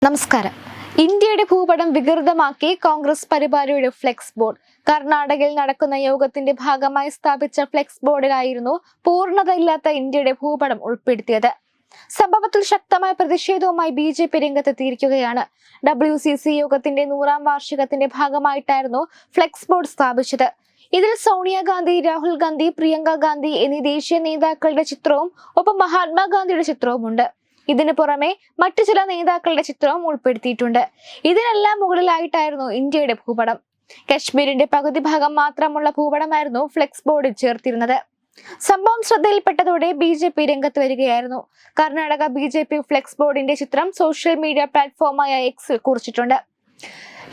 നമസ്കാരം. ഇന്ത്യയുടെ ഭൂപടം വികൃതമാക്കി കോൺഗ്രസ് പരിപാടിയുടെ ഫ്ലെക്സ് ബോർഡ്. കർണാടകയിൽ നടക്കുന്ന യോഗത്തിന്റെ ഭാഗമായി സ്ഥാപിച്ച ഫ്ലെക്സ് ബോർഡിലായിരുന്നു പൂർണ്ണതയില്ലാത്ത ഇന്ത്യയുടെ ഭൂപടം ഉൾപ്പെടുത്തിയത്. സംഭവത്തിൽ ശക്തമായ പ്രതിഷേധവുമായി BJP രംഗത്തെത്തിയിരിക്കുകയാണ്. WCC യോഗത്തിന്റെ 100ാം വാർഷികത്തിന്റെ ഭാഗമായിട്ടായിരുന്നു ഫ്ലെക്സ് ബോർഡ് സ്ഥാപിച്ചത്. ഇതിൽ സോണിയാഗാന്ധി, രാഹുൽ ഗാന്ധി, പ്രിയങ്ക ഗാന്ധി എന്നീ ദേശീയ നേതാക്കളുടെ ചിത്രവും ഒപ്പം മഹാത്മാഗാന്ധിയുടെ ചിത്രവുമുണ്ട്. ഇതിനു പുറമെ മറ്റു ചില നേതാക്കളുടെ ചിത്രവും ഉൾപ്പെടുത്തിയിട്ടുണ്ട്. ഇതിനെല്ലാം മുകളിലായിട്ടായിരുന്നു ഇന്ത്യയുടെ ഭൂപടം. കശ്മീരിന്റെ പകുതി ഭാഗം മാത്രമുള്ള ഭൂപടമായിരുന്നു ഫ്ലെക്സ് ബോർഡിൽ ചേർത്തിരുന്നത്. സംഭവം ശ്രദ്ധയിൽപ്പെട്ടതോടെ BJP രംഗത്ത് വരികയായിരുന്നു. കർണാടക BJP ഫ്ലെക്സ് ബോർഡിന്റെ ചിത്രം സോഷ്യൽ മീഡിയ പ്ലാറ്റ്ഫോമായ Xൽ കുറിച്ചിട്ടുണ്ട്.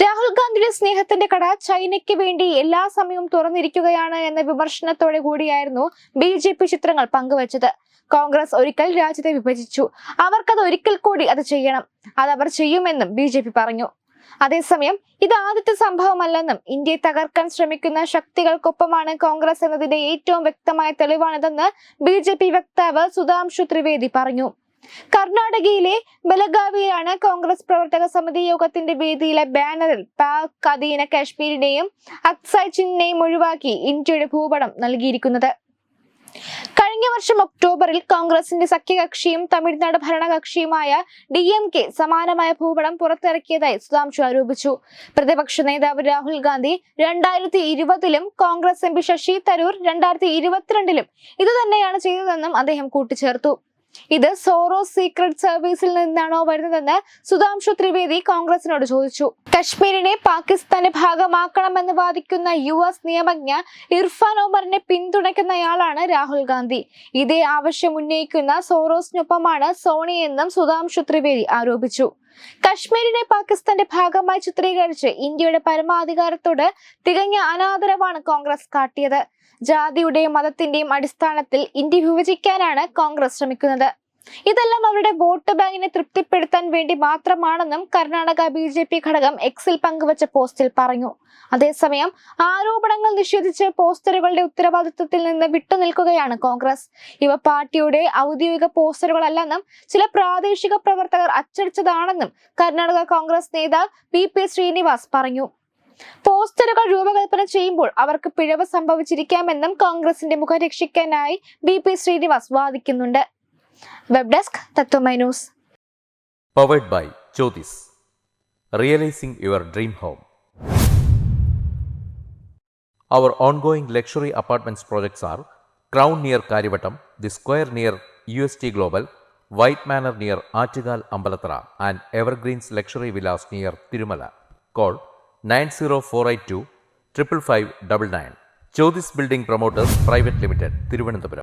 രാഹുൽ ഗാന്ധിയുടെ സ്നേഹത്തിന്റെ കട ചൈനയ്ക്ക് വേണ്ടി എല്ലാ സമയവും തുറന്നിരിക്കുകയാണ് എന്ന വിമർശനത്തോടെ കൂടിയായിരുന്നു BJP ചിത്രങ്ങൾ പങ്കുവച്ചത്. കോൺഗ്രസ് ഒരിക്കൽ രാജ്യത്തെ വിഭജിച്ചു, അവർക്കത് ഒരിക്കൽ കൂടി അത് ചെയ്യണം, അതവർ ചെയ്യുമെന്നും BJP പറഞ്ഞു. അതേസമയം ഇത് ആദ്യത്തെ സംഭവമല്ലെന്നും ഇന്ത്യയെ തകർക്കാൻ ശ്രമിക്കുന്ന ശക്തികൾക്കൊപ്പമാണ് കോൺഗ്രസ് എന്നതിന്റെ ഏറ്റവും വ്യക്തമായ തെളിവാണിതെന്ന് BJP വക്താവ് സുധാംശു ത്രിവേദി പറഞ്ഞു. കർണാടകയിലെ ബലഗാവിയിലാണ് കോൺഗ്രസ് പ്രവർത്തക സമിതി യോഗത്തിന്റെ വേദിയിലെ ബാനറിൽ പാക് അധീന കാശ്മീരിനെയും അക്സായ് ചിഹ്നെയും ഒഴിവാക്കി ഇന്ത്യയുടെ ഭൂപടം നൽകിയിരിക്കുന്നത്. കഴിഞ്ഞ വർഷം ഒക്ടോബറിൽ കോൺഗ്രസിന്റെ സഖ്യകക്ഷിയും തമിഴ്നാട് ഭരണകക്ഷിയുമായ DMK സമാനമായ ഭൂപടം പുറത്തിറക്കിയതായി സുധാംശു ആരോപിച്ചു. പ്രതിപക്ഷ നേതാവ് രാഹുൽ ഗാന്ധി 2020-ലും കോൺഗ്രസ് MP ശശി തരൂർ 2022-ലും ഇതുതന്നെയാണ് ചെയ്തതെന്നും അദ്ദേഹം കൂട്ടിച്ചേർത്തു. ഇത് സോറോസ് സീക്രട്ട് സർവീസിൽ നിന്നാണോ വരുന്നതെന്ന് സുധാംശു ത്രിവേദി കോൺഗ്രസിനോട് ചോദിച്ചു. കശ്മീരിനെ പാകിസ്ഥാന്റെ ഭാഗമാക്കണമെന്ന് വാദിക്കുന്ന US നിയമജ്ഞ ഇർഫാൻ ഒമറിനെ പിന്തുണയ്ക്കുന്നയാളാണ് രാഹുൽ ഗാന്ധി. ഇതേ ആവശ്യം ഉന്നയിക്കുന്ന സോറോസിനൊപ്പമാണ് സോണിയെന്നും സുധാംശു ത്രിവേദി ആരോപിച്ചു. കശ്മീരിനെ പാകിസ്ഥാന്റെ ഭാഗമായി ചിത്രീകരിച്ച് ഇന്ത്യയുടെ പരമാധികാരത്തോട് തികഞ്ഞ അനാദരവാണ് കോൺഗ്രസ് കാട്ടിയത്. ജാതിയുടെയും മതത്തിന്റെയും അടിസ്ഥാനത്തിൽ ഇന്ത്യ വിഭജിക്കാനാണ് കോൺഗ്രസ് ശ്രമിക്കുന്നത്. ഇതെല്ലാം അവരുടെ വോട്ട് ബാങ്കിനെ തൃപ്തിപ്പെടുത്താൻ വേണ്ടി മാത്രമാണെന്നും കർണാടക BJP ഘടകം Xൽ പങ്കുവച്ച പോസ്റ്റിൽ പറഞ്ഞു. അതേസമയം ആരോപണങ്ങൾ നിഷേധിച്ച് പോസ്റ്ററുകളുടെ ഉത്തരവാദിത്വത്തിൽ നിന്ന് വിട്ടുനിൽക്കുകയാണ് കോൺഗ്രസ്. ഇവ പാർട്ടിയുടെ ഔദ്യോഗിക പോസ്റ്ററുകളല്ലെന്നും ചില പ്രാദേശിക പ്രവർത്തകർ അച്ചടിച്ചതാണെന്നും കർണാടക കോൺഗ്രസ് നേതാവ് VP ശ്രീനിവാസ് പറഞ്ഞു. പോസ്റ്ററുകൾ രൂപകൽപ്പന ചെയ്യുമ്പോൾ അവർക്ക് പിഴവ് സംഭവിച്ചിരിക്കാമെന്നും കോൺഗ്രസിന്റെ മുഖം രക്ഷിക്കാനായി VP ശ്രീനിവാസ് വാദിക്കുന്നുണ്ട്. Web desk Tatwamayi news. Powered by Jyothis, realising your dream home. Our ongoing luxury apartments projects are Crown near Karivattam, The Square near UST Global, White Manor near Aattugal Ambalathara, and Evergreens Luxury Villas near Tirumala. Call 90482 55599. Jyotis Building Promoters Private Limited, Thiruvananthapuram.